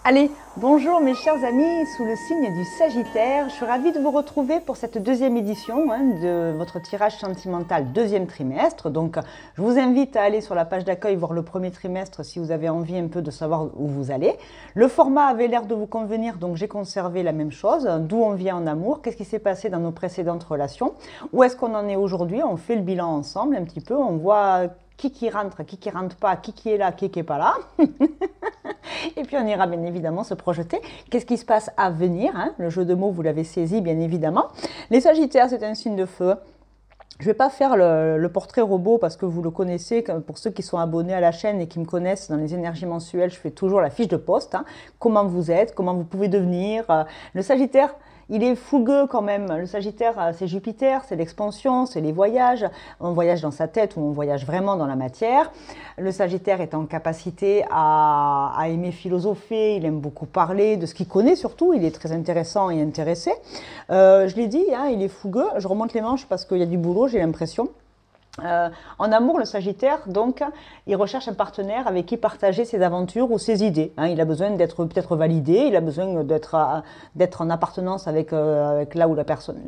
Allez, bonjour mes chers amis, sous le signe du Sagittaire, je suis ravie de vous retrouver pour cette deuxième édition de votre tirage sentimental deuxième trimestre. Donc, je vous invite à aller sur la page d'accueil voir le premier trimestre si vous avez envie un peu de savoir où vous allez. Le format avait l'air de vous convenir, donc j'ai conservé la même chose. D'où on vient en amour, qu'est-ce qui s'est passé dans nos précédentes relations, où est-ce qu'on en est aujourd'hui, on fait le bilan ensemble un petit peu, on voit qui rentre pas, qui est là, qui est pas là. Et puis on ira bien évidemment se projeter. Qu'est-ce qui se passe à venir, hein? Le jeu de mots, vous l'avez saisi bien évidemment. Les Sagittaires, c'est un signe de feu. Je ne vais pas faire le portrait robot parce que vous le connaissez. Pour ceux qui sont abonnés à la chaîne et qui me connaissent dans les énergies mensuelles, je fais toujours la fiche de poste. Hein. Comment vous êtes, comment vous pouvez devenir. Le Sagittaire, il est fougueux quand même. Le Sagittaire, c'est Jupiter, c'est l'expansion, c'est les voyages. On voyage dans sa tête ou on voyage vraiment dans la matière. Le Sagittaire est en capacité à aimer philosopher, il aime beaucoup parler de ce qu'il connaît surtout. Il est très intéressant et intéressé. Je l'ai dit, hein, il est fougueux. Je remonte les manches parce qu'il y a du boulot, j'ai l'impression. En amour, le Sagittaire, donc, il recherche un partenaire avec qui partager ses aventures ou ses idées. Hein. Il a besoin d'être peut-être validé, il a besoin d'être en appartenance avec là où la personne...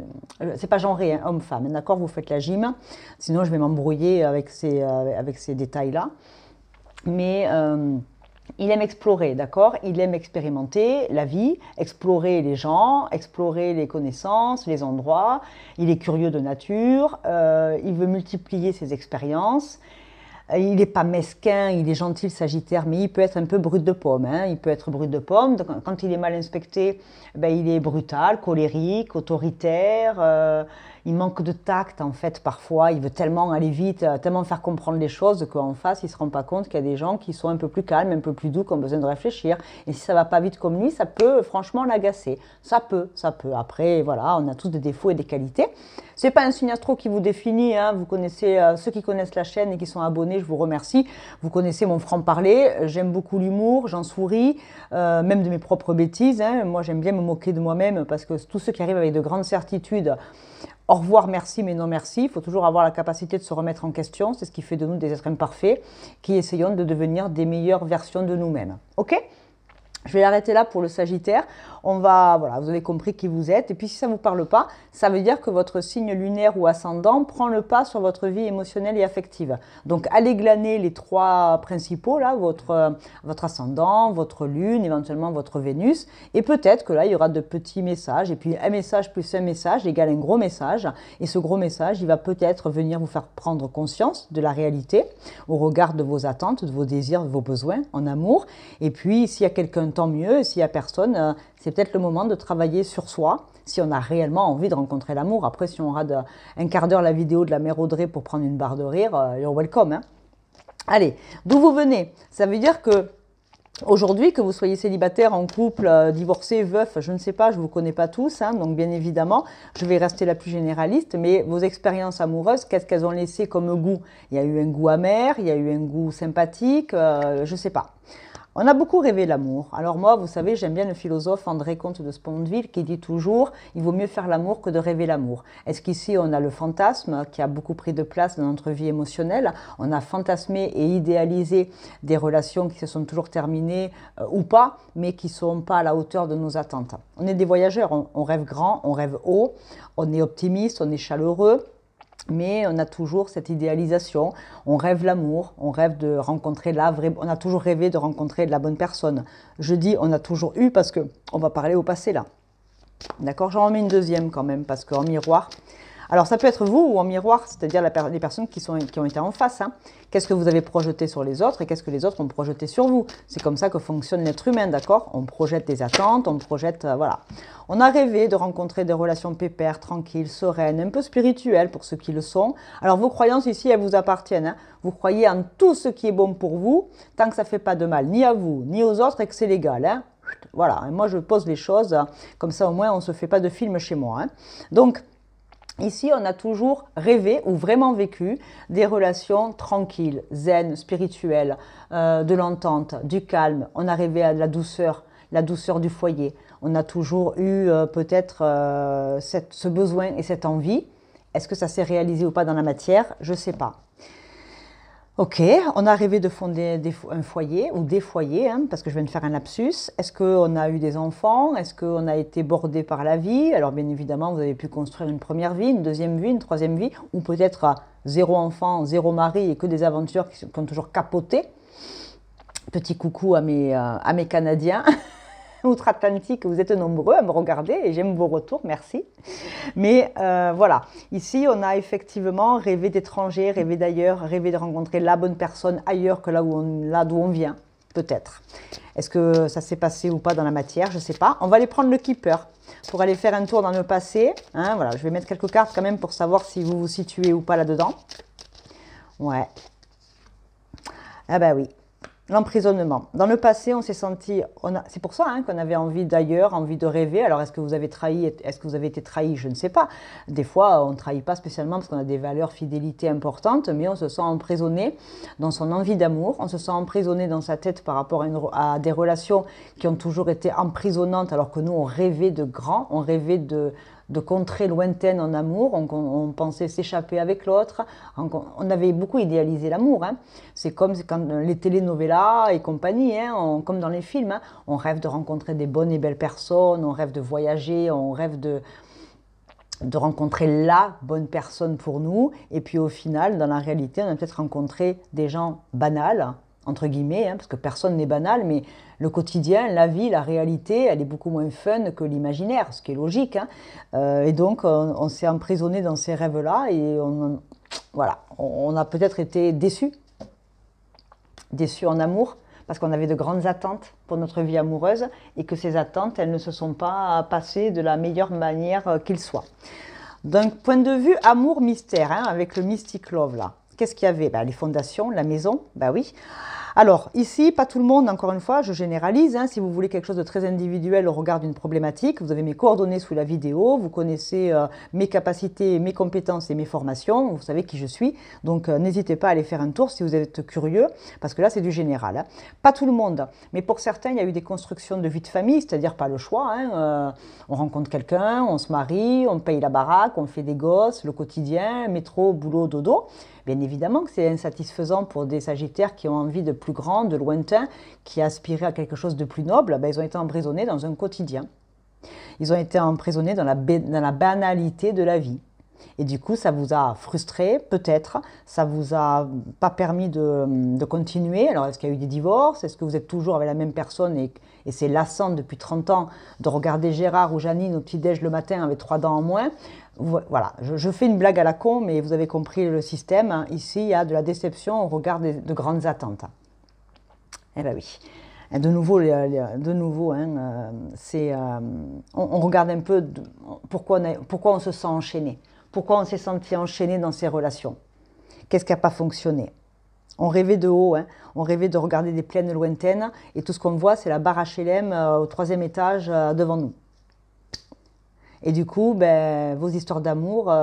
C'est pas genré, hein, homme-femme, d'accord? Vous faites la gym, sinon je vais m'embrouiller avec ces détails-là. Mais... il aime explorer, d'accord? Il aime expérimenter la vie, explorer les gens, explorer les connaissances, les endroits. Il est curieux de nature, il veut multiplier ses expériences. Il n'est pas mesquin, il est gentil, le Sagittaire, mais il peut être un peu brut de pomme. Hein. Il peut être brut de pomme. Donc, quand il est mal inspecté, ben, il est brutal, colérique, autoritaire. Il manque de tact, en fait, parfois. Il veut tellement aller vite, tellement faire comprendre les choses qu'en face, il ne se rend pas compte qu'il y a des gens qui sont un peu plus calmes, un peu plus doux, qui ont besoin de réfléchir. Et si ça ne va pas vite comme lui, ça peut franchement l'agacer. Ça peut. Après, voilà, on a tous des défauts et des qualités. Ce n'est pas un signe astro qui vous définit. Hein. Vous connaissez, ceux qui connaissent la chaîne et qui sont abonnés, je vous remercie. Vous connaissez mon franc-parler. J'aime beaucoup l'humour, j'en souris, même de mes propres bêtises. Hein. Moi, j'aime bien me moquer de moi-même parce que tous ceux qui arrivent avec de grandes certitudes, au revoir, merci, mais non merci. Il faut toujours avoir la capacité de se remettre en question. C'est ce qui fait de nous des êtres imparfaits qui essayons de devenir des meilleures versions de nous-mêmes. OK ? Je vais l'arrêter là pour le Sagittaire. Voilà, vous avez compris qui vous êtes. Et puis si ça ne vous parle pas, ça veut dire que votre signe lunaire ou ascendant prend le pas sur votre vie émotionnelle et affective. Donc allez glaner les trois principaux, là, votre ascendant, votre lune, éventuellement votre Vénus. Et peut-être que là, il y aura de petits messages. Et puis un message plus un message égale un gros message. Et ce gros message, il va peut-être venir vous faire prendre conscience de la réalité au regard de vos attentes, de vos désirs, de vos besoins en amour. Et puis s'il y a quelqu'un, tant mieux. S'il n'y a personne, c'est peut-être le moment de travailler sur soi, si on a réellement envie de rencontrer l'amour. Après, si on rate un quart d'heure la vidéo de la mère Audrey pour prendre une barre de rire, you're welcome. Hein. Allez, d'où vous venez? Ça veut dire que aujourd'hui, que vous soyez célibataire, en couple, divorcé, veuf, je ne sais pas, je ne vous connais pas tous, hein, donc bien évidemment, je vais rester la plus généraliste, mais vos expériences amoureuses, qu'est-ce qu'elles ont laissé comme goût? Il y a eu un goût amer, il y a eu un goût sympathique, je ne sais pas. On a beaucoup rêvé l'amour. Alors moi, vous savez, j'aime bien le philosophe André Comte de Sponville qui dit toujours « il vaut mieux faire l'amour que de rêver l'amour ». Est-ce qu'ici, on a le fantasme qui a beaucoup pris de place dans notre vie émotionnelle? On a fantasmé et idéalisé des relations qui se sont toujours terminées ou pas, mais qui ne sont pas à la hauteur de nos attentes. On est des voyageurs, on rêve grand, on rêve haut, on est optimiste, on est chaleureux. Mais on a toujours cette idéalisation, on rêve l'amour, on rêve de rencontrer on a toujours rêvé de rencontrer la bonne personne. Je dis on a toujours eu parce qu'on va parler au passé là. D'accord, j'en remets une deuxième quand même parce qu'en miroir, alors ça peut être vous ou en miroir, c'est-à-dire les personnes qui ont été en face. Hein. Qu'est-ce que vous avez projeté sur les autres et qu'est-ce que les autres ont projeté sur vous? C'est comme ça que fonctionne l'être humain, d'accord? On projette des attentes, on projette, voilà. On a rêvé de rencontrer des relations pépères, tranquilles, sereines, un peu spirituelles pour ceux qui le sont. Alors vos croyances ici, elles vous appartiennent. Hein. Vous croyez en tout ce qui est bon pour vous, tant que ça ne fait pas de mal, ni à vous, ni aux autres et que c'est légal. Hein. Voilà, et moi je pose les choses, comme ça au moins on ne se fait pas de film chez moi. Hein. Donc, ici, on a toujours rêvé ou vraiment vécu des relations tranquilles, zen, spirituelles, de l'entente, du calme. On a rêvé à la douceur du foyer. On a toujours eu peut-être ce besoin et cette envie. Est-ce que ça s'est réalisé ou pas dans la matière? Je ne sais pas. Ok, on a rêvé de fonder un foyer ou des foyers, hein, parce que je viens de faire un lapsus. Est-ce qu'on a eu des enfants? Est-ce qu'on a été bordé par la vie? Alors bien évidemment, vous avez pu construire une première vie, une deuxième vie, une troisième vie, ou peut-être zéro enfant, zéro mari et que des aventures qui ont toujours capoté. Petit coucou à mes Canadiens outre-Atlantique, vous êtes nombreux à me regarder et j'aime vos retours, merci. Mais voilà, ici on a effectivement rêvé d'étrangers, rêvé d'ailleurs, rêvé de rencontrer la bonne personne ailleurs que là d'où on vient, peut-être. Est-ce que ça s'est passé ou pas dans la matière? Je ne sais pas. On va aller prendre le keeper pour aller faire un tour dans le passé. Hein, voilà, je vais mettre quelques cartes quand même pour savoir si vous vous situez ou pas là-dedans. Ouais. Ah ben oui. L'emprisonnement. Dans le passé, on s'est senti... C'est pour ça hein, qu'on avait envie d'ailleurs, envie de rêver. Alors, est-ce que vous avez trahi? Est-ce que vous avez été trahi? Je ne sais pas. Des fois, on ne trahit pas spécialement parce qu'on a des valeurs fidélité importantes, mais on se sent emprisonné dans son envie d'amour. On se sent emprisonné dans sa tête par rapport à des relations qui ont toujours été emprisonnantes, alors que nous, on rêvait de grand, on rêvait de contrées lointaines en amour, on pensait s'échapper avec l'autre, on avait beaucoup idéalisé l'amour. Hein. C'est comme quand les telenovelas et compagnie, hein, comme dans les films, hein, on rêve de rencontrer des bonnes et belles personnes, on rêve de voyager, on rêve de rencontrer la bonne personne pour nous, et puis au final, dans la réalité, on a peut-être rencontré des gens banals, entre guillemets, hein, parce que personne n'est banal, mais le quotidien, la vie, la réalité, elle est beaucoup moins fun que l'imaginaire, ce qui est logique. Hein. Et donc, on s'est emprisonné dans ces rêves-là et voilà, on a peut-être été déçus en amour, parce qu'on avait de grandes attentes pour notre vie amoureuse et que ces attentes, elles ne se sont pas passées de la meilleure manière qu'il soit. D'un point de vue amour-mystère, hein, avec le Mystic Love là, qu'est-ce qu'il y avait? Les fondations, la maison, oui. Alors ici, pas tout le monde, encore une fois, je généralise. Hein, si vous voulez quelque chose de très individuel au regard d'une problématique, vous avez mes coordonnées sous la vidéo, vous connaissez mes capacités, mes compétences et mes formations, vous savez qui je suis. Donc n'hésitez pas à aller faire un tour si vous êtes curieux, parce que là c'est du général. Hein. Pas tout le monde, mais pour certains, il y a eu des constructions de vie de famille, c'est-à-dire pas le choix. Hein, on rencontre quelqu'un, on se marie, on paye la baraque, on fait des gosses, le quotidien, métro, boulot, dodo. Bien évidemment que c'est insatisfaisant pour des Sagittaires qui ont envie de plus grand, de lointain, qui aspiraient à quelque chose de plus noble. Ils ont été emprisonnés dans un quotidien. Ils ont été emprisonnés dans la banalité de la vie. Et du coup, ça vous a frustré, peut-être. Ça vous a pas permis de continuer. Alors, est-ce qu'il y a eu des divorces? Est-ce que vous êtes toujours avec la même personne et c'est lassant depuis 30 ans de regarder Gérard ou Janine au petit-déj le matin avec 3 dents en moins? Voilà, je fais une blague à la con, mais vous avez compris le système. Hein. Ici, il y a de la déception au regard de grandes attentes. Eh bien oui. De nouveau, hein, on regarde un peu pourquoi on se sent enchaîné. Pourquoi on s'est senti enchaîné dans ces relations? Qu'est-ce qui n'a pas fonctionné? On rêvait de haut, hein, on rêvait de regarder des plaines lointaines et tout ce qu'on voit, c'est la barre HLM au 3e étage devant nous. Et du coup, vos histoires d'amour,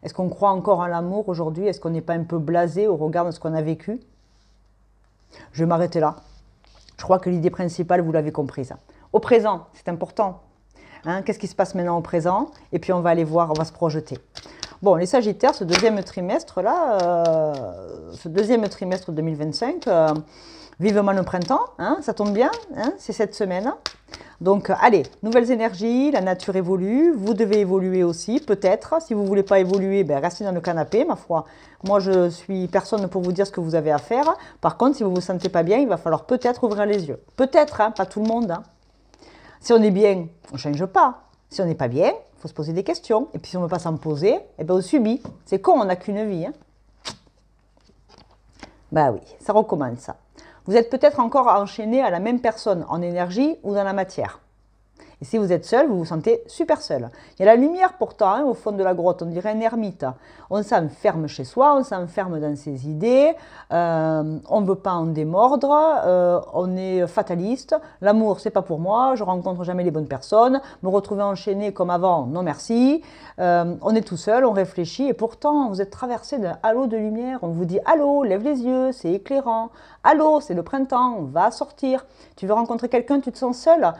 est-ce qu'on croit encore en l'amour aujourd'hui? Est-ce qu'on n'est pas un peu blasé au regard de ce qu'on a vécu? Je vais m'arrêter là. Je crois que l'idée principale, vous l'avez comprise. Au présent, c'est important. Hein, qu'est-ce qui se passe maintenant au présent? Et puis on va aller voir, on va se projeter. Bon, les Sagittaires, ce deuxième trimestre-là, ce deuxième trimestre 2025, vivement le printemps, hein, ça tombe bien, hein, c'est cette semaine. Donc, allez, nouvelles énergies, la nature évolue, vous devez évoluer aussi, peut-être. Si vous ne voulez pas évoluer, restez dans le canapé, ma foi. Moi, je suis personne pour vous dire ce que vous avez à faire. Par contre, si vous ne vous sentez pas bien, il va falloir peut-être ouvrir les yeux. Peut-être, hein, pas tout le monde. Hein. Si on est bien, on ne change pas. Si on n'est pas bien, il faut se poser des questions. Et puis, si on ne veut pas s'en poser, on subit. C'est con, on n'a qu'une vie. Hein. Oui, ça recommence. Vous êtes peut-être encore enchaîné à la même personne en énergie ou dans la matière. Et si vous êtes seul, vous vous sentez super seul. Il y a la lumière pourtant hein, au fond de la grotte, on dirait un ermite. On s'enferme chez soi, on s'enferme dans ses idées, on ne veut pas en démordre, on est fataliste. L'amour, c'est pas pour moi, je rencontre jamais les bonnes personnes. Me retrouver enchaîné comme avant, non merci. On est tout seul, on réfléchit et pourtant vous êtes traversé d'un halo de lumière. On vous dit allô, lève les yeux, c'est éclairant. Allô, c'est le printemps, va sortir. Tu veux rencontrer quelqu'un, tu te sens seul?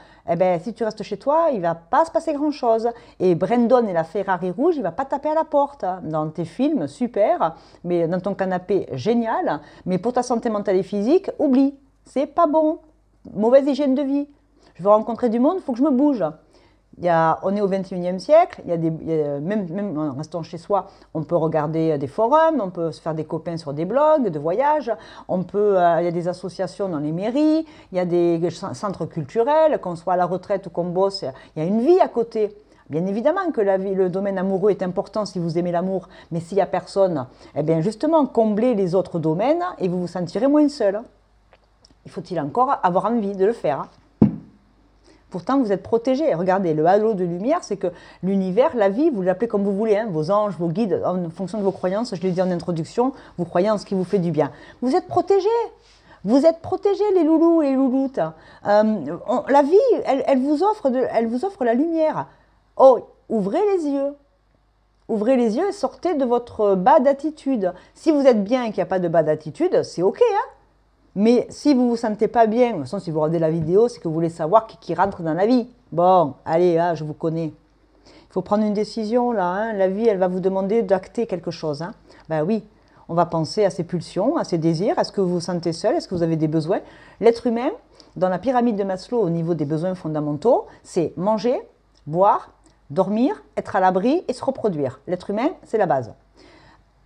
Si tu restes chez chez toi, il ne va pas se passer grand-chose. Et Brandon et la Ferrari rouge, il ne va pas taper à la porte. Dans tes films, super, mais dans ton canapé, génial. Mais pour ta santé mentale et physique, oublie, c'est pas bon. Mauvaise hygiène de vie. Je veux rencontrer du monde, il faut que je me bouge. On est au XXIe siècle, même en restant chez soi, on peut regarder des forums, on peut se faire des copains sur des blogs de voyage, il y a des associations dans les mairies, il y a des centres culturels, qu'on soit à la retraite ou qu'on bosse, il y a une vie à côté. Bien évidemment que le domaine amoureux est important si vous aimez l'amour, mais s'il n'y a personne, eh bien justement, comblez les autres domaines et vous vous sentirez moins seul. Il faut-il encore avoir envie de le faire? Pourtant, vous êtes protégé. Regardez, le halo de lumière, c'est que l'univers, la vie, vous l'appelez comme vous voulez, hein, vos anges, vos guides, en fonction de vos croyances, je l'ai dit en introduction, vous croyez en ce qui vous fait du bien. Vous êtes protégés. Vous êtes protégés, les loulous et les louloutes. La vie, elle vous offre la lumière. Oh, ouvrez les yeux. Ouvrez les yeux et sortez de votre bas d'attitude. Si vous êtes bien et qu'il n'y a pas de bas d'attitude, c'est OK, hein. Mais si vous ne vous sentez pas bien, de toute façon, si vous regardez la vidéo, c'est que vous voulez savoir qui rentre dans la vie. Bon, allez, là, je vous connais. Il faut prendre une décision, là. Hein. La vie, elle va vous demander d'acter quelque chose. Hein. Ben oui, on va penser à ses pulsions, à ses désirs. Est-ce que vous vous sentez seul? Est-ce que vous avez des besoins? L'être humain, dans la pyramide de Maslow, au niveau des besoins fondamentaux, c'est manger, boire, dormir, être à l'abri et se reproduire. L'être humain, c'est la base.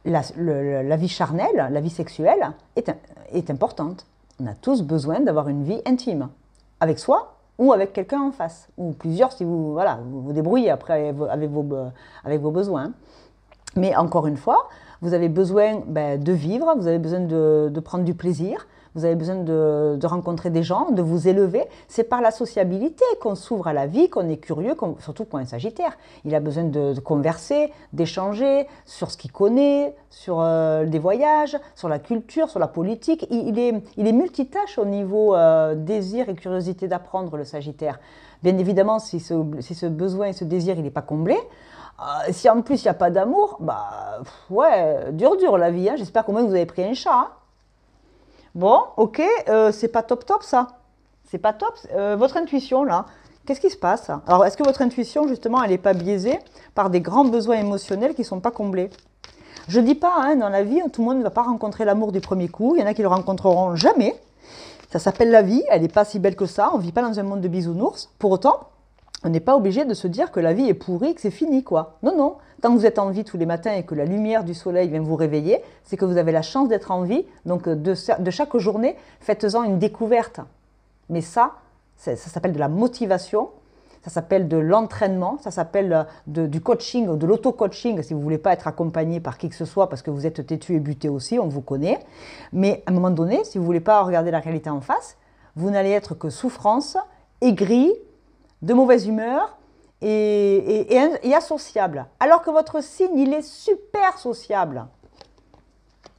La vie charnelle, la vie sexuelle est importante. On a tous besoin d'avoir une vie intime, avec soi ou avec quelqu'un en face, ou plusieurs si vous vous débrouillez après avec vos besoins. Mais encore une fois, vous avez besoin de vivre, vous avez besoin de prendre du plaisir, vous avez besoin de rencontrer des gens, de vous élever. C'est par la sociabilité qu'on s'ouvre à la vie, qu'on est curieux, surtout pour un Sagittaire. Il a besoin de converser, d'échanger sur ce qu'il connaît, sur des voyages, sur la culture, sur la politique. Il est multitâche au niveau désir et curiosité d'apprendre, le Sagittaire. Bien évidemment, si ce besoin et ce désir, il n'est pas comblé, si en plus il n'y a pas d'amour, ouais, dur la vie. Hein. J'espère qu'au moins vous avez pris un chat. Hein. Bon, ok, c'est pas top ça. C'est pas top. Votre intuition, là, qu'est-ce qui se passe? Alors, est-ce que votre intuition, justement, elle n'est pas biaisée par des grands besoins émotionnels qui ne sont pas comblés? Je ne dis pas, hein, dans la vie, tout le monde ne va pas rencontrer l'amour du premier coup. Il y en a qui ne le rencontreront jamais. Ça s'appelle la vie, elle n'est pas si belle que ça. On ne vit pas dans un monde de bisounours. Pour autant, on n'est pas obligé de se dire que la vie est pourrie, que c'est fini, quoi. Non, non. Tant que vous êtes en vie tous les matins et que la lumière du soleil vient vous réveiller, c'est que vous avez la chance d'être en vie. Donc, de chaque journée, faites-en une découverte. Mais ça s'appelle de la motivation, ça s'appelle de l'entraînement, ça s'appelle du coaching, de l'auto-coaching, si vous ne voulez pas être accompagné par qui que ce soit, parce que vous êtes têtu et buté aussi, on vous connaît. Mais à un moment donné, si vous ne voulez pas regarder la réalité en face, vous n'allez être que souffrance, aigri, de mauvaise humeur et associable. Alors que votre signe, il est super sociable.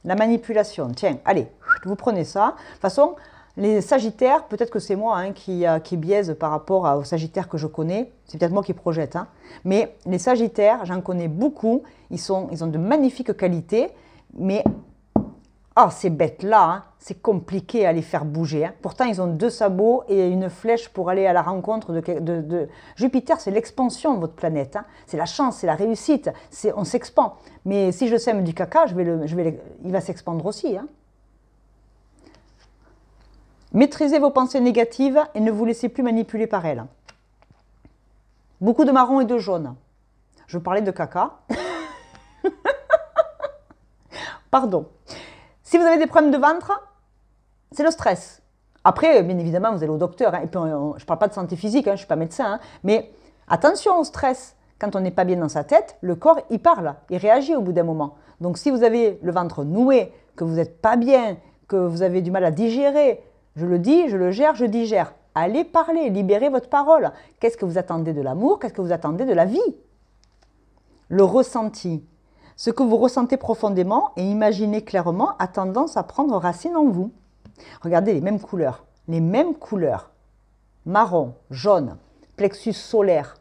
La manipulation. Tiens, allez, vous prenez ça. De toute façon, les Sagittaires, peut-être que c'est moi hein, qui biaise par rapport aux Sagittaires que je connais. C'est peut-être moi qui projette. Hein. Mais les Sagittaires, j'en connais beaucoup. Ils ont de magnifiques qualités. Mais ces bêtes-là, hein, c'est compliqué à les faire bouger. Hein. Pourtant, ils ont 2 sabots et une flèche pour aller à la rencontre de... Jupiter, c'est l'expansion de votre planète. Hein. C'est la chance, c'est la réussite. On s'expand. Mais si je sème du caca, il va s'expandre aussi. Hein. Maîtrisez vos pensées négatives et ne vous laissez plus manipuler par elles. Beaucoup de marron et de jaune. Je parlais de caca. Pardon. Si vous avez des problèmes de ventre, c'est le stress. Après, bien évidemment, vous allez au docteur. Hein, et puis, je ne parle pas de santé physique, hein, je ne suis pas médecin. Hein, mais attention au stress. Quand on n'est pas bien dans sa tête, le corps, il parle, il réagit au bout d'un moment. Donc, si vous avez le ventre noué, que vous n'êtes pas bien, que vous avez du mal à digérer, je le dis, je le gère, je digère. Allez parler, libérez votre parole. Qu'est-ce que vous attendez de l'amour? Qu'est-ce que vous attendez de la vie? Le ressenti. Ce que vous ressentez profondément et imaginez clairement a tendance à prendre racine en vous. Regardez les mêmes couleurs. Les mêmes couleurs. Marron, jaune, plexus solaire.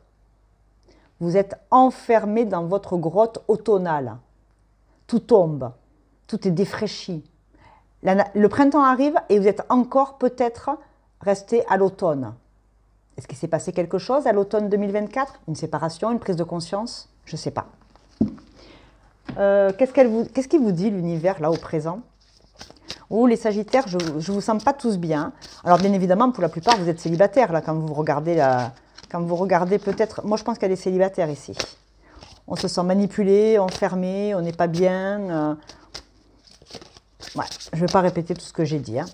Vous êtes enfermé dans votre grotte automnale. Tout tombe. Tout est défraîchi. Le printemps arrive et vous êtes encore peut-être resté à l'automne. Est-ce qu'il s'est passé quelque chose à l'automne 2024? Une séparation, une prise de conscience? Je ne sais pas. Qu'est-ce qu'il vous dit l'univers là au présent? Oh, les Sagittaires, je ne vous sens pas tous bien. Alors bien évidemment, pour la plupart, vous êtes célibataires là quand vous regardez peut-être. Moi, je pense qu'il y a des célibataires ici. On se sent manipulé, enfermé, on n'est pas bien. Ouais, je ne vais pas répéter tout ce que j'ai dit. Hein.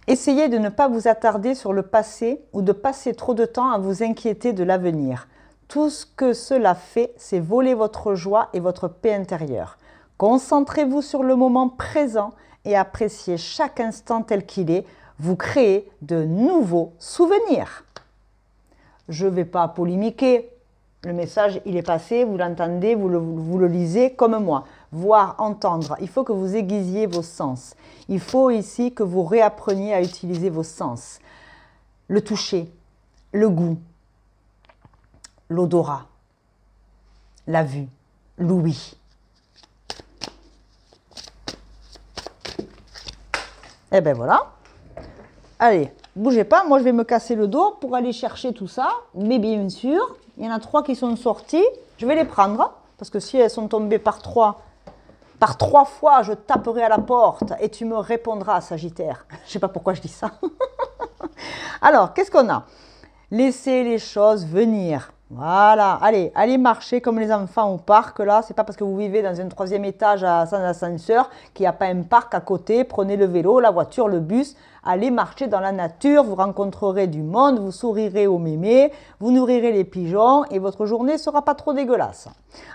Essayez de ne pas vous attarder sur le passé ou de passer trop de temps à vous inquiéter de l'avenir. Tout ce que cela fait, c'est voler votre joie et votre paix intérieure. Concentrez-vous sur le moment présent et appréciez chaque instant tel qu'il est. Vous créez de nouveaux souvenirs. Je ne vais pas polémiquer. Le message, il est passé, vous l'entendez, vous le lisez comme moi. Voir, entendre. Il faut que vous aiguisiez vos sens. Il faut ici que vous réappreniez à utiliser vos sens. Le toucher, le goût, l'odorat, la vue, l'ouïe. Et ben voilà. Allez, bougez pas, moi je vais me casser le dos pour aller chercher tout ça. Mais bien sûr, il y en a 3 qui sont sortis. Je vais les prendre, parce que si elles sont tombées par 3 fois, je taperai à la porte et tu me répondras, Sagittaire. Je ne sais pas pourquoi je dis ça. Alors, qu'est-ce qu'on a? Laissez les choses venir. Voilà, allez marcher comme les enfants au parc, là. C'est pas parce que vous vivez dans un 3e étage sans ascenseur qu'il n'y a pas un parc à côté. Prenez le vélo, la voiture, le bus. Allez marcher dans la nature, vous rencontrerez du monde, vous sourirez aux mémés, vous nourrirez les pigeons et votre journée ne sera pas trop dégueulasse.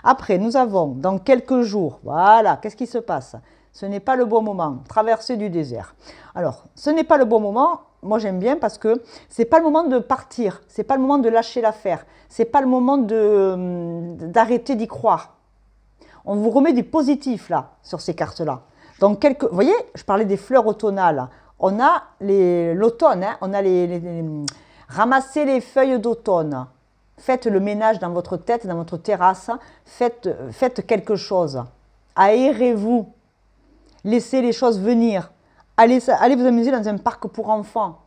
Après, nous avons dans quelques jours, voilà, qu'est-ce qui se passe? Ce n'est pas le bon moment, traversée du désert. Alors, ce n'est pas le bon moment, moi j'aime bien parce que ce n'est pas le moment de partir, ce n'est pas le moment de lâcher l'affaire, ce n'est pas le moment d'arrêter d'y croire. On vous remet du positif là, sur ces cartes-là. Donc, vous voyez, je parlais des fleurs automnales. On a l'automne, hein, on a ramasser les feuilles d'automne. Faites le ménage dans votre tête, dans votre terrasse. Faites quelque chose. Aérez-vous. Laissez les choses venir. Allez vous amuser dans un parc pour enfants.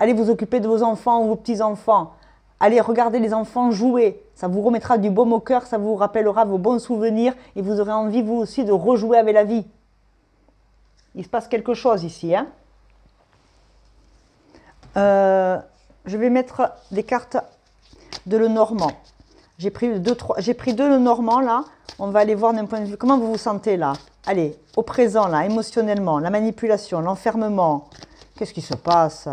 Allez vous occuper de vos enfants ou vos petits-enfants. Allez regarder les enfants jouer. Ça vous remettra du baume au cœur, ça vous rappellera vos bons souvenirs et vous aurez envie, vous aussi, de rejouer avec la vie. Il se passe quelque chose ici. Hein. Je vais mettre des cartes de Lenormand. J'ai pris 2 Lenormand là. On va aller voir d'un point de vue. Comment vous vous sentez là? Allez, au présent là, émotionnellement, la manipulation, l'enfermement. Qu'est-ce qui se passe?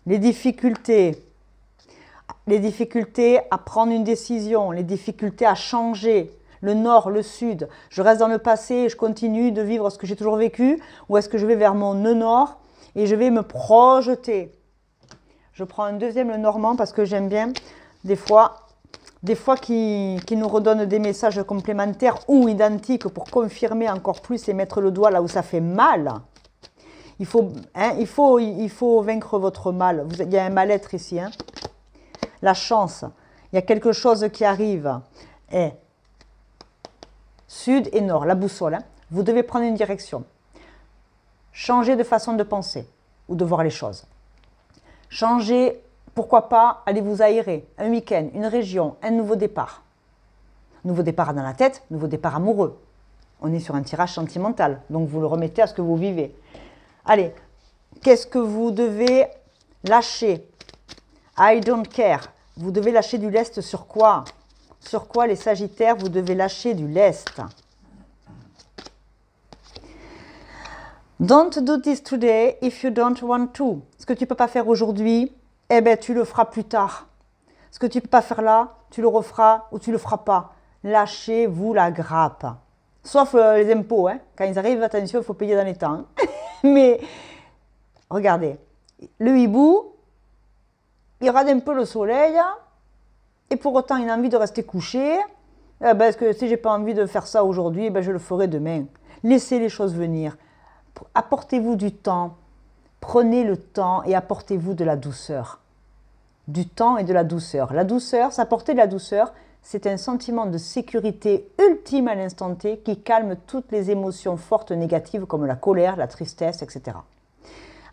Les difficultés. Les difficultés à prendre une décision. Les difficultés à changer. Le nord, le sud. Je reste dans le passé et je continue de vivre ce que j'ai toujours vécu. Ou est-ce que je vais vers mon nœud nord et je vais me projeter? Je prends un 2e Lenormand parce que j'aime bien des fois qui nous redonnent des messages complémentaires ou identiques pour confirmer encore plus et mettre le doigt là où ça fait mal. Il faut vaincre votre mal. Il y a un mal-être ici. Hein. La chance. Il y a quelque chose qui arrive. Et sud et nord, la boussole. Hein. Vous devez prendre une direction. Changer de façon de penser ou de voir les choses. Changer, pourquoi pas, allez vous aérer, un week-end, une région, un nouveau départ. Nouveau départ dans la tête, nouveau départ amoureux. On est sur un tirage sentimental, donc vous le remettez à ce que vous vivez. Allez, qu'est-ce que vous devez lâcher? I don't care. Vous devez lâcher du lest sur quoi? Sur quoi, les Sagittaires, vous devez lâcher du lest? Don't do this today if you don't want to. Ce que tu ne peux pas faire aujourd'hui, eh ben, tu le feras plus tard. Ce que tu ne peux pas faire là, tu le referas ou tu ne le feras pas. Lâchez-vous la grappe. Sauf les impôts. Hein. Quand ils arrivent, attention, il faut payer dans les temps. Hein. Mais regardez, le hibou, il rate un peu le soleil et pour autant, il a envie de rester couché. Eh ben, parce que si je n'ai pas envie de faire ça aujourd'hui, eh ben, je le ferai demain. Laissez les choses venir. Apportez-vous du temps. Prenez le temps et apportez-vous de la douceur. Du temps et de la douceur. La douceur, s'apporter de la douceur, c'est un sentiment de sécurité ultime à l'instant T qui calme toutes les émotions fortes négatives comme la colère, la tristesse, etc.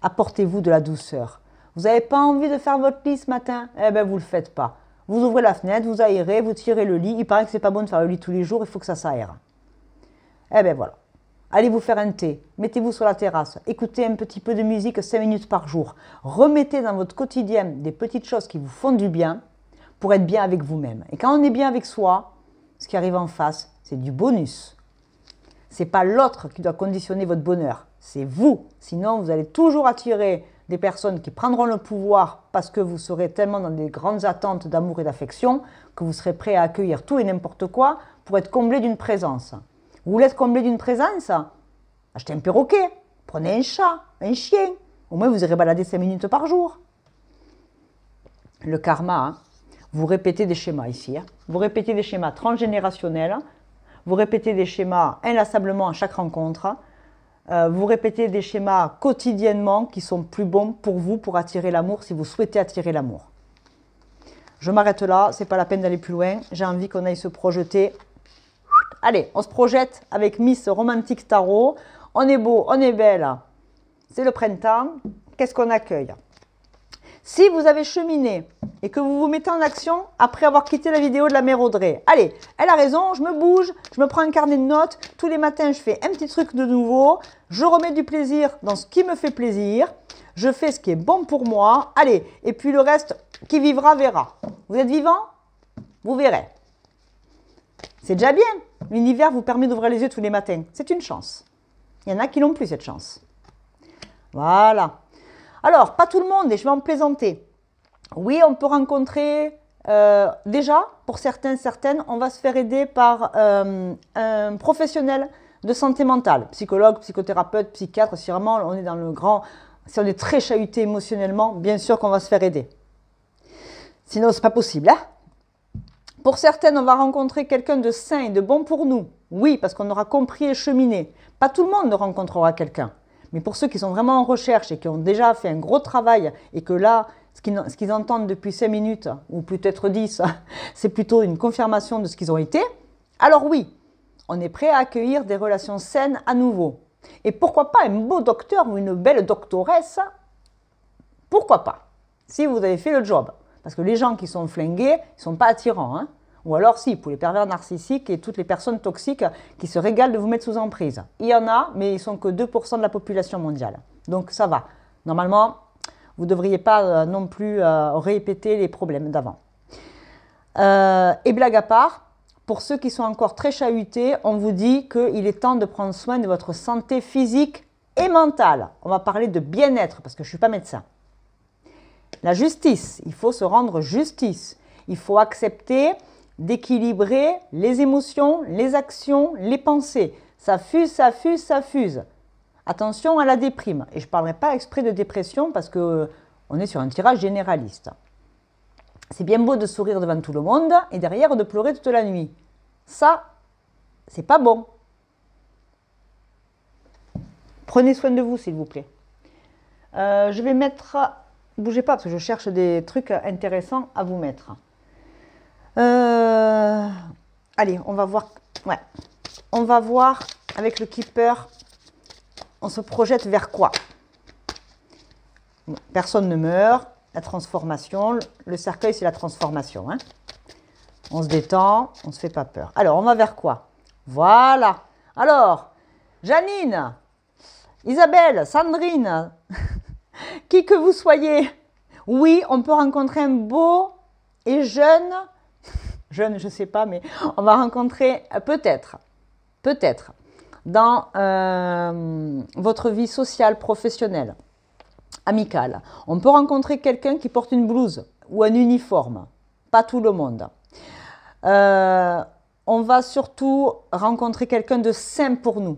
Apportez-vous de la douceur. Vous n'avez pas envie de faire votre lit ce matin? Eh bien, vous ne le faites pas. Vous ouvrez la fenêtre, vous aérez, vous tirez le lit. Il paraît que ce n'est pas bon de faire le lit tous les jours, il faut que ça s'aère. Eh bien, voilà. Allez vous faire un thé, mettez-vous sur la terrasse, écoutez un petit peu de musique 5 minutes par jour. Remettez dans votre quotidien des petites choses qui vous font du bien pour être bien avec vous-même. Et quand on est bien avec soi, ce qui arrive en face, c'est du bonus. Ce n'est pas l'autre qui doit conditionner votre bonheur, c'est vous. Sinon, vous allez toujours attirer des personnes qui prendront le pouvoir parce que vous serez tellement dans des grandes attentes d'amour et d'affection que vous serez prêt à accueillir tout et n'importe quoi pour être comblé d'une présence. Vous voulez être comblé d'une présence? Achetez un perroquet, prenez un chat, un chien. Au moins, vous irez balader 5 minutes par jour. Le karma, hein. Vous répétez des schémas ici. Hein. Vous répétez des schémas transgénérationnels. Vous répétez des schémas inlassablement à chaque rencontre. Vous répétez des schémas quotidiennement qui sont plus bons pour vous, pour attirer l'amour, si vous souhaitez attirer l'amour. Je m'arrête là, c'est pas la peine d'aller plus loin. J'ai envie qu'on aille se projeter. Allez, on se projette avec Miss Romantique Tarot. On est beau, on est belle. C'est le printemps. Qu'est-ce qu'on accueille? Si vous avez cheminé et que vous vous mettez en action après avoir quitté la vidéo de la mère Audrey, allez, elle a raison, je me bouge, je me prends un carnet de notes. Tous les matins, je fais un petit truc de nouveau. Je remets du plaisir dans ce qui me fait plaisir. Je fais ce qui est bon pour moi. Allez, et puis le reste, qui vivra, verra. Vous êtes vivant? Vous verrez. C'est déjà bien. L'univers vous permet d'ouvrir les yeux tous les matins. C'est une chance. Il y en a qui n'ont plus cette chance. Voilà. Alors, pas tout le monde, et je vais en plaisanter. Oui, on peut rencontrer, déjà, pour certains, certaines, on va se faire aider par un professionnel de santé mentale. Psychologue, psychothérapeute, psychiatre, si vraiment on est dans le grand... Si on est très chahuté émotionnellement, bien sûr qu'on va se faire aider. Sinon, ce n'est pas possible, hein? Pour certaines, on va rencontrer quelqu'un de sain et de bon pour nous. Oui, parce qu'on aura compris et cheminé. Pas tout le monde ne rencontrera quelqu'un. Mais pour ceux qui sont vraiment en recherche et qui ont déjà fait un gros travail et que là, ce qu'ils entendent depuis 5 minutes, ou peut-être 10, c'est plutôt une confirmation de ce qu'ils ont été, alors oui, on est prêt à accueillir des relations saines à nouveau. Et pourquoi pas un beau docteur ou une belle doctoresse? Pourquoi pas? Si vous avez fait le job. Parce que les gens qui sont flingués, ils ne sont pas attirants. Hein. Ou alors si, pour les pervers narcissiques et toutes les personnes toxiques qui se régalent de vous mettre sous emprise. Il y en a, mais ils ne sont que 2% de la population mondiale. Donc ça va. Normalement, vous ne devriez pas non plus répéter les problèmes d'avant. Et blague à part, pour ceux qui sont encore très chahutés, on vous dit qu'il est temps de prendre soin de votre santé physique et mentale. On va parler de bien-être, parce que je ne suis pas médecin. La justice, il faut se rendre justice. Il faut accepter d'équilibrer les émotions, les actions, les pensées. Ça fuse, ça fuse, ça fuse. Attention à la déprime. Et je ne parlerai pas exprès de dépression parce qu'on est sur un tirage généraliste. C'est bien beau de sourire devant tout le monde et derrière de pleurer toute la nuit. Ça, c'est pas bon. Prenez soin de vous, s'il vous plaît. Je vais mettre... Bougez pas parce que je cherche des trucs intéressants à vous mettre. Allez, on va voir. Ouais. On va voir avec le Keeper. On se projette vers quoi? Personne ne meurt. La transformation. Le cercueil, c'est la transformation. Hein. On se détend. On ne se fait pas peur. Alors, on va vers quoi? Voilà. Alors, Janine, Isabelle, Sandrine... Qui que vous soyez, oui, on peut rencontrer un beau et jeune, je ne sais pas, mais on va rencontrer peut-être, dans votre vie sociale, professionnelle, amicale. On peut rencontrer quelqu'un qui porte une blouse ou un uniforme, pas tout le monde. On va surtout rencontrer quelqu'un de sain pour nous,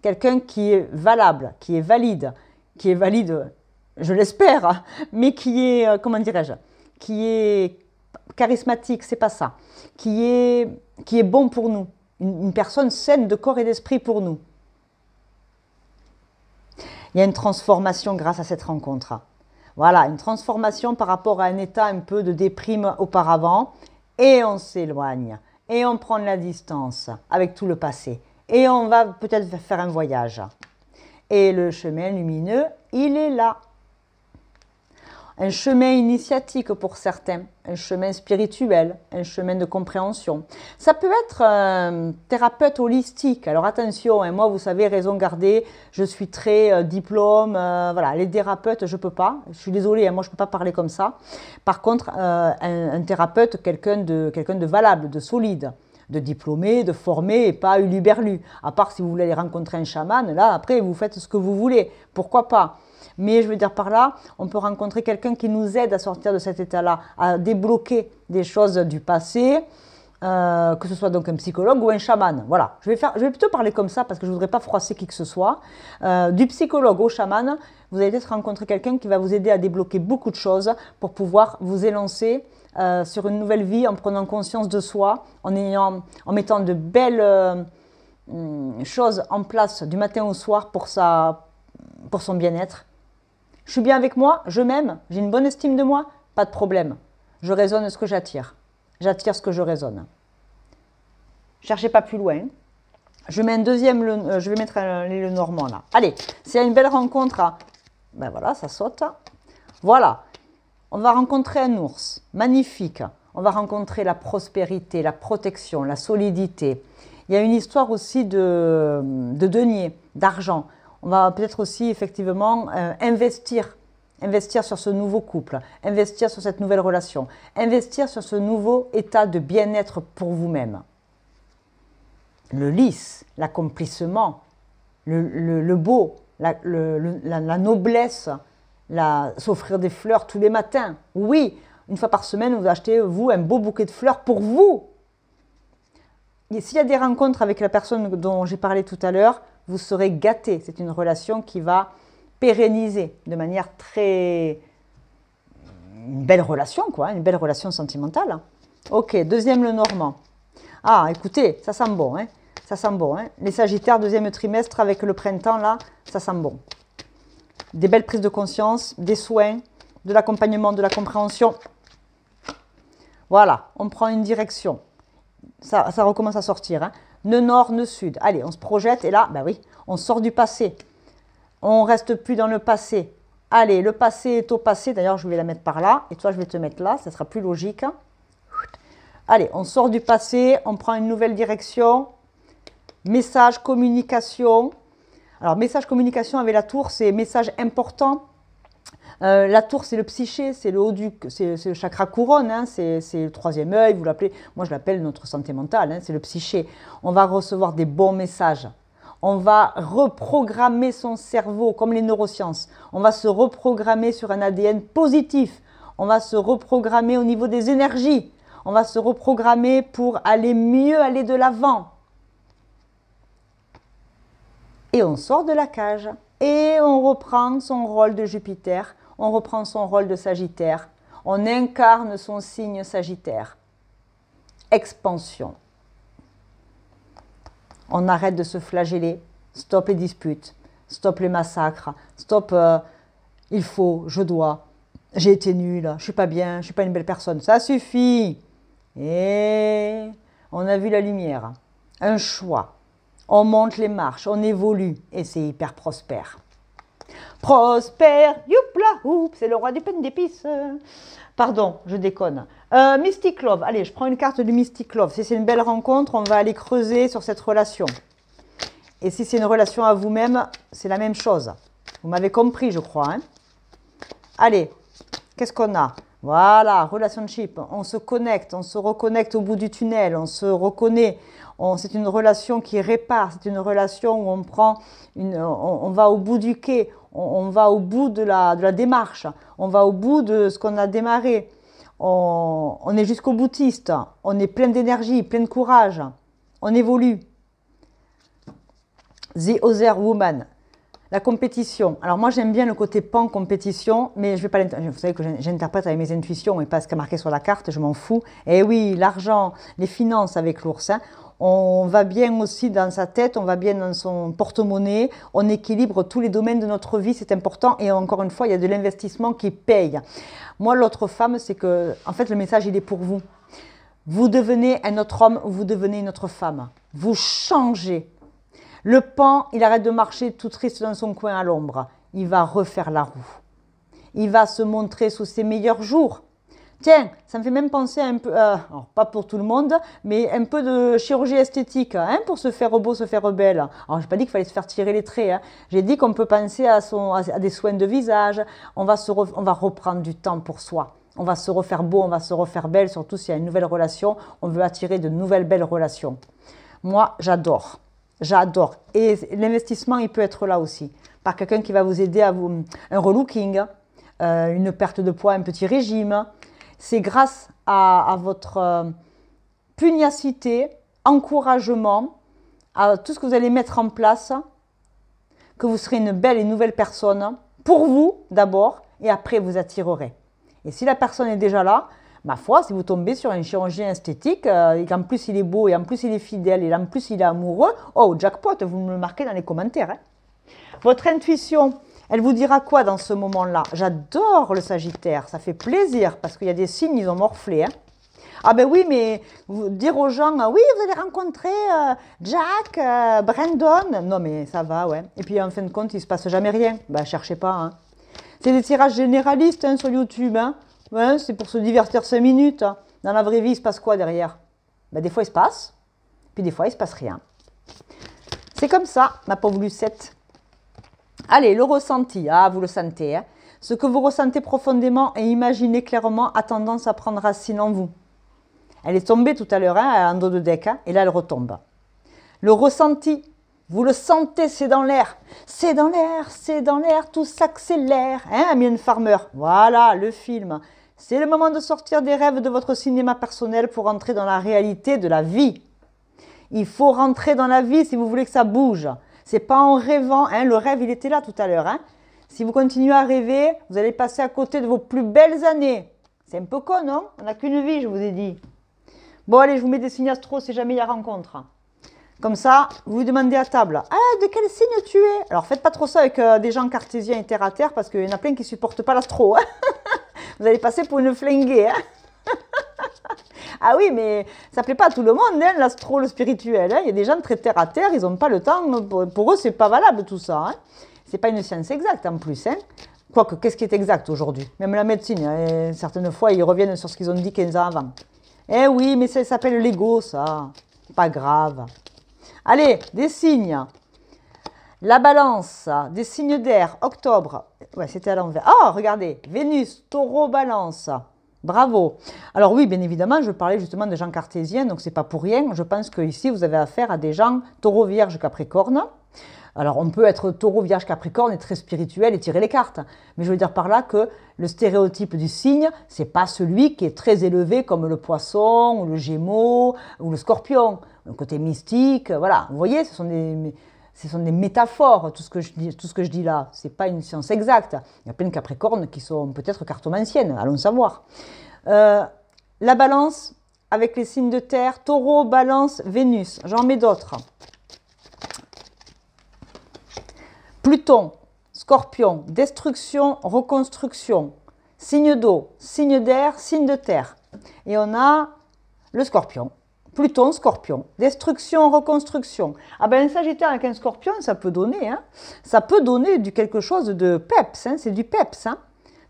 quelqu'un qui est valable, qui est valide, je l'espère, mais qui est, comment dirais-je, qui est charismatique, c'est pas ça, qui est bon pour nous, une personne saine de corps et d'esprit pour nous. Il y a une transformation grâce à cette rencontre. Voilà, une transformation par rapport à un état un peu de déprime auparavant, et on s'éloigne, et on prend de la distance avec tout le passé, et on va peut-être faire un voyage. Et le chemin lumineux il est là. Un chemin initiatique pour certains, un chemin spirituel, un chemin de compréhension. Ça peut être un thérapeute holistique. Alors attention, hein, moi vous savez, raison gardée, je suis très diplôme, voilà, les thérapeutes je peux pas, je suis désolée, hein, moi je peux pas parler comme ça. Par contre, un thérapeute, quelqu'un de valable, de solide, de diplômé, de formé et pas huluberlu. À part si vous voulez aller rencontrer un chaman, là après vous faites ce que vous voulez, pourquoi pas. Mais je veux dire par là, on peut rencontrer quelqu'un qui nous aide à sortir de cet état-là, à débloquer des choses du passé, que ce soit donc un psychologue ou un chaman. Voilà, je vais plutôt parler comme ça parce que je ne voudrais pas froisser qui que ce soit. Du psychologue au chaman, vous allez peut-être rencontrer quelqu'un qui va vous aider à débloquer beaucoup de choses pour pouvoir vous élancer sur une nouvelle vie en prenant conscience de soi, en mettant de belles choses en place du matin au soir pour son bien-être. Je suis bien avec moi, je m'aime, j'ai une bonne estime de moi, pas de problème. Je raisonne ce que j'attire. J'attire ce que je raisonne. Cherchez pas plus loin. Je mets un deuxième, je vais mettre le normand là. Allez, c'est une belle rencontre. Ben voilà, ça saute. Voilà, on va rencontrer un ours, magnifique. On va rencontrer la prospérité, la protection, la solidité. Il y a une histoire aussi de denier, d'argent. On va peut-être aussi effectivement investir sur ce nouveau couple, investir sur cette nouvelle relation, investir sur ce nouveau état de bien-être pour vous-même. Le lisse, l'accomplissement, le beau, la noblesse, s'offrir des fleurs tous les matins. Oui, une fois par semaine, vous achetez, vous, un beau bouquet de fleurs pour vous. Et s'il y a des rencontres avec la personne dont j'ai parlé tout à l'heure, vous serez gâtés. C'est une relation qui va pérenniser de manière très... Une belle relation, quoi, une belle relation sentimentale. Ok, deuxième le normand. Ah, écoutez, ça sent bon, hein. Ça sent bon, hein. Les Sagittaires, deuxième trimestre avec le printemps, là, ça sent bon. Des belles prises de conscience, des soins, de l'accompagnement, de la compréhension. Voilà, on prend une direction. Ça recommence à sortir, hein. Ne nord, ne sud. Allez, on se projette et là, ben oui, on sort du passé. On ne reste plus dans le passé. Allez, le passé est au passé. D'ailleurs, je vais la mettre par là. Et toi, je vais te mettre là. Ça sera plus logique. Allez, on sort du passé. On prend une nouvelle direction. Message, communication. Alors, message, communication avec la tour, c'est message important. La tour, c'est le psyché, c'est le haut c'est le chakra couronne, hein, c'est le troisième œil, vous l'appelez, moi je l'appelle notre santé mentale, hein, c'est le psyché. On va recevoir des bons messages. On va reprogrammer son cerveau, comme les neurosciences. On va se reprogrammer sur un ADN positif. On va se reprogrammer au niveau des énergies. On va se reprogrammer pour aller mieux, aller de l'avant. Et on sort de la cage. Et on reprend son rôle de Jupiter. On reprend son rôle de Sagittaire. On incarne son signe Sagittaire. Expansion. On arrête de se flageller. Stop les disputes. Stop les massacres. Stop il faut, je dois. J'ai été nulle. Je ne suis pas bien. Je ne suis pas une belle personne. Ça suffit. Et on a vu la lumière. Un choix. On monte les marches. On évolue. Et c'est hyper prospère. Prospère, youpla, oups, c'est le roi du pain d'épices. Pardon, je déconne. Mystic Love, allez, je prends une carte du Mystic Love. Si c'est une belle rencontre, on va aller creuser sur cette relation. Et si c'est une relation à vous-même, c'est la même chose. Vous m'avez compris, je crois. Hein. Allez, qu'est-ce qu'on a? Voilà, relationship. On se connecte, on se reconnecte au bout du tunnel, on se reconnaît. C'est une relation qui répare, c'est une relation où on prend on va au bout du quai, on va au bout de la démarche, on va au bout de ce qu'on a démarré. On est jusqu'au boutiste, on est plein d'énergie, plein de courage, on évolue. The Other Woman, la compétition. Alors moi j'aime bien le côté pan compétition, mais je vais pas vous savez que j'interprète avec mes intuitions et pas ce qui est marqué sur la carte, je m'en fous. Et oui, l'argent, les finances avec l'ours, hein. On va bien aussi dans sa tête, on va bien dans son porte-monnaie, on équilibre tous les domaines de notre vie, c'est important. Et encore une fois, il y a de l'investissement qui paye. Moi, l'autre femme, c'est que, en fait, le message, il est pour vous. Vous devenez un autre homme, vous devenez une autre femme. Vous changez. Le pan, il arrête de marcher tout triste dans son coin à l'ombre. il va refaire la roue. Il va se montrer sous ses meilleurs jours. Tiens, ça me fait même penser un peu, alors pas pour tout le monde, mais un peu de chirurgie esthétique, hein, pour se faire beau, se faire belle. Alors, je n'ai pas dit qu'il fallait se faire tirer les traits. Hein. J'ai dit qu'on peut penser à des soins de visage. On va reprendre du temps pour soi. On va se refaire beau, on va se refaire belle, surtout s'il y a une nouvelle relation. On veut attirer de nouvelles belles relations. Moi, j'adore. J'adore. Et l'investissement, il peut être là aussi. Par quelqu'un qui va vous aider à vous, un relooking, une perte de poids, un petit régime. C'est grâce à votre pugnacité, encouragement, à tout ce que vous allez mettre en place, que vous serez une belle et nouvelle personne, pour vous d'abord, et après vous attirerez. Et si la personne est déjà là, ma foi, si vous tombez sur un chirurgien esthétique, et qu'en plus il est beau, et en plus il est fidèle, et en plus il est amoureux, oh, jackpot, vous me le marquez dans les commentaires. Hein. Votre intuition, elle vous dira quoi dans ce moment-là? J'adore le Sagittaire, ça fait plaisir, parce qu'il y a des signes, ils ont morflé. Hein. Ah ben oui, mais dire aux gens, oui, vous allez rencontrer Jack, Brandon. Non mais ça va, ouais. Et puis en fin de compte, il ne se passe jamais rien. Ben cherchez pas. Hein. C'est des tirages généralistes hein, sur YouTube. Hein. Ouais, c'est pour se divertir 5 minutes. Hein. Dans la vraie vie, il se passe quoi derrière? Ben, des fois, il se passe, puis des fois, il ne se passe rien. C'est comme ça, ma pauvre Lucette. Allez, le ressenti, ah, vous le sentez. Hein. Ce que vous ressentez profondément et imaginez clairement a tendance à prendre racine en vous. Elle est tombée tout à l'heure hein, en dos de deck, hein, et là, elle retombe. Le ressenti, vous le sentez, c'est dans l'air. C'est dans l'air, tout s'accélère. Hein, Mylène Farmer, voilà, le film. C'est le moment de sortir des rêves de votre cinéma personnel pour entrer dans la réalité de la vie. Il faut rentrer dans la vie si vous voulez que ça bouge. C'est pas en rêvant, hein, le rêve, il était là tout à l'heure. Hein. Si vous continuez à rêver, vous allez passer à côté de vos plus belles années. C'est un peu con, non? On n'a qu'une vie, je vous ai dit. Bon, allez, je vous mets des signes astro si jamais il y a rencontre. Comme ça, vous vous demandez à table. Ah, de quel signe tu es? Alors, faites pas trop ça avec des gens cartésiens et terre à terre parce qu'il y en a plein qui ne supportent pas l'astro. Hein. Vous allez passer pour une flinguée. Hein. Ah oui, mais ça ne plaît pas à tout le monde, hein, l'astro, le spirituel. Hein. Il y a des gens très terre à terre, ils n'ont pas le temps. Pour eux, ce n'est pas valable tout ça. Hein. Ce n'est pas une science exacte en plus. Hein. Quoique, qu'est-ce qui est exact aujourd'hui? Même la médecine, hein, certaines fois, ils reviennent sur ce qu'ils ont dit 15 ans avant. Eh oui, mais ça s'appelle l'ego, ça. Pas grave. Allez, des signes. La balance, des signes d'air, octobre. Ouais, c'était à l'envers. Ah, regardez, Vénus, taureau, balance. Bravo. Alors oui, bien évidemment, je parlais justement de gens cartésiens, donc c'est pas pour rien. Je pense qu'ici, vous avez affaire à des gens taureau, vierge, capricorne. Alors, on peut être taureau, vierge, capricorne et très spirituel et tirer les cartes. Mais je veux dire par là que le stéréotype du signe, c'est pas celui qui est très élevé comme le poisson, ou le gémeau, ou le scorpion. Le côté mystique, voilà. Vous voyez, ce sont des métaphores, tout ce que je dis là. Ce n'est pas une science exacte. Il y a plein de capricornes qui sont peut-être cartomanciennes, allons savoir. La balance, avec les signes de terre, taureau, balance, Vénus. J'en mets d'autres. Pluton, Scorpion, destruction, reconstruction, signe d'eau, signe d'air, signe de terre. Et on a le Scorpion. Pluton, Scorpion, destruction, reconstruction. Ah ben un Sagittaire avec un Scorpion, ça peut donner. Hein. Ça peut donner quelque chose de peps, hein. C'est du peps. Hein.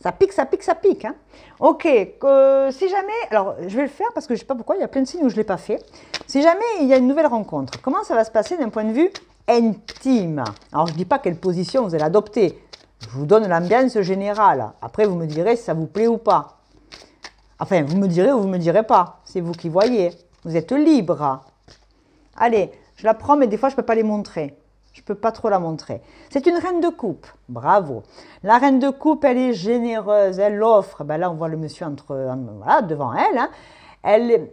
Ça pique, ça pique, ça pique. Hein. Ok, si jamais, alors je vais le faire parce que je ne sais pas pourquoi, il y a plein de signes où je ne l'ai pas fait. Si jamais il y a une nouvelle rencontre, comment ça va se passer d'un point de vue intime? Alors je ne dis pas quelle position vous allez adopter. Je vous donne l'ambiance générale. Après, vous me direz si ça vous plaît ou pas. Enfin, vous me direz ou vous ne me direz pas. C'est vous qui voyez. Vous êtes libre. Allez, je la prends, mais des fois, je ne peux pas les montrer. Je ne peux pas trop la montrer. C'est une reine de coupe. Bravo. La reine de coupe, elle est généreuse. Elle offre. Ben là, on voit le monsieur voilà, devant elle. Hein.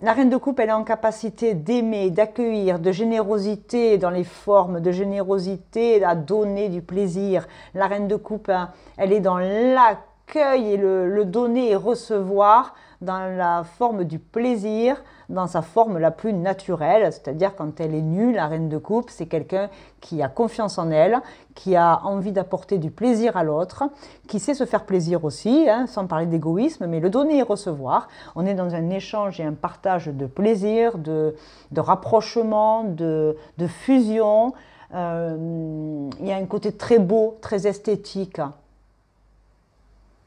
La reine de coupe, elle est en capacité d'aimer, d'accueillir, de générosité dans les formes, de générosité à donner du plaisir. La reine de coupe, hein, elle est dans l'accueil et le donner et recevoir dans la forme du plaisir, dans sa forme la plus naturelle, c'est-à-dire quand elle est nue, la reine de coupe, c'est quelqu'un qui a confiance en elle, qui a envie d'apporter du plaisir à l'autre, qui sait se faire plaisir aussi, hein, sans parler d'égoïsme, mais le donner et recevoir. On est dans un échange et un partage de plaisir, de rapprochement, de fusion. Il y a un côté très beau, très esthétique.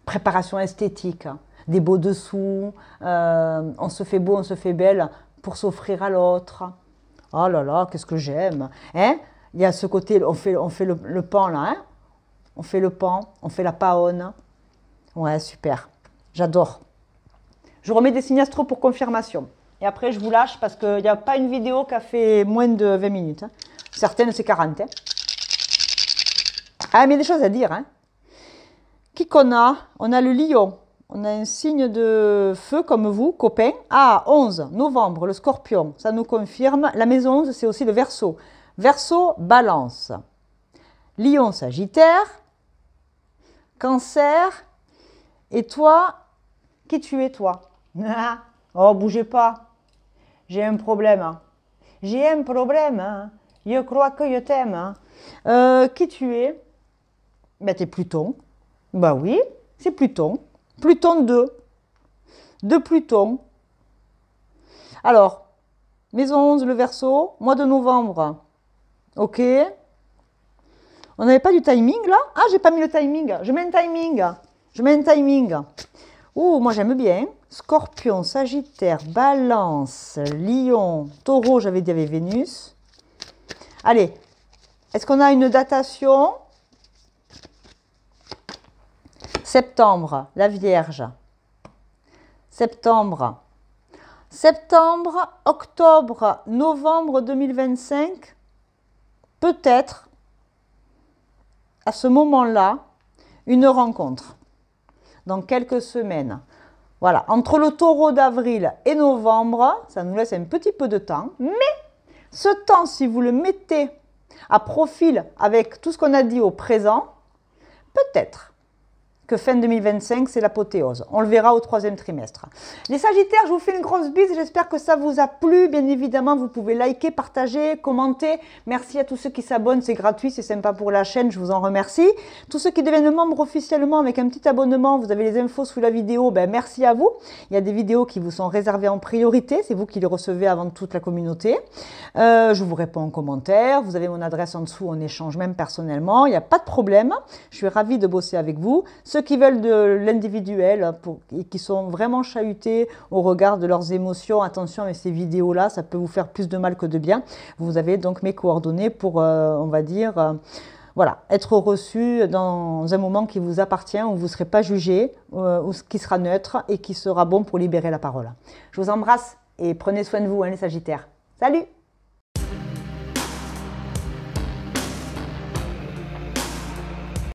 Préparation esthétique. Des beaux dessous. On se fait beau, on se fait belle pour s'offrir à l'autre. Oh là là, qu'est-ce que j'aime. Hein? Il y a ce côté, on fait le pan là. Hein? On fait le pan, on fait la paonne. Ouais, super. J'adore. Je remets des signes astro pour confirmation. Et après, je vous lâche parce qu'il n'y a pas une vidéo qui a fait moins de 20 minutes. Hein. Certaines, c'est 40. Hein. Ah, mais il y a des choses à dire. Hein. Qui qu'on a? On a le lion. On a un signe de feu comme vous, copains. Ah, 11 novembre, le scorpion. Ça nous confirme. La maison 11, c'est aussi le verseau. Verseau, balance. Lion, sagittaire. Cancer. Et toi, qui tu es, toi? Oh, bougez pas. J'ai un problème. J'ai un problème. Je crois que je t'aime. Qui tu es? Ben, t'es Pluton. Bah oui, c'est Pluton. Pluton 2. De Pluton. Alors, maison 11, le Verseau, mois de novembre. Ok. On n'avait pas du timing là? Ah, j'ai pas mis le timing. Je mets un timing. Je mets un timing. Ouh, moi j'aime bien. Scorpion, Sagittaire, Balance, Lion, Taureau, j'avais dit avec Vénus. Allez, est-ce qu'on a une datation? Septembre, la Vierge. Septembre. Septembre, octobre, novembre 2025. Peut-être, à ce moment-là, une rencontre. Dans quelques semaines. Voilà, entre le taureau d'avril et novembre, ça nous laisse un petit peu de temps. Mais ce temps, si vous le mettez à profil avec tout ce qu'on a dit au présent, peut-être que fin 2025, c'est l'apothéose. On le verra au 3e trimestre. Les Sagittaires, je vous fais une grosse bise. J'espère que ça vous a plu. Bien évidemment, vous pouvez liker, partager, commenter. Merci à tous ceux qui s'abonnent. C'est gratuit, c'est sympa pour la chaîne. Je vous en remercie. Tous ceux qui deviennent membres officiellement avec un petit abonnement, vous avez les infos sous la vidéo. Ben, merci à vous. Il y a des vidéos qui vous sont réservées en priorité. C'est vous qui les recevez avant toute la communauté. Je vous réponds en commentaire. Vous avez mon adresse en dessous. On échange même personnellement. Il n'y a pas de problème. Je suis ravie de bosser avec vous. Ceux qui veulent de l'individuel et qui sont vraiment chahutés au regard de leurs émotions, attention avec ces vidéos-là, ça peut vous faire plus de mal que de bien. Vous avez donc mes coordonnées pour, on va dire, voilà, être reçu dans un moment qui vous appartient, où vous ne serez pas jugé, où qui sera neutre et qui sera bon pour libérer la parole. Je vous embrasse et prenez soin de vous, hein, les Sagittaires. Salut!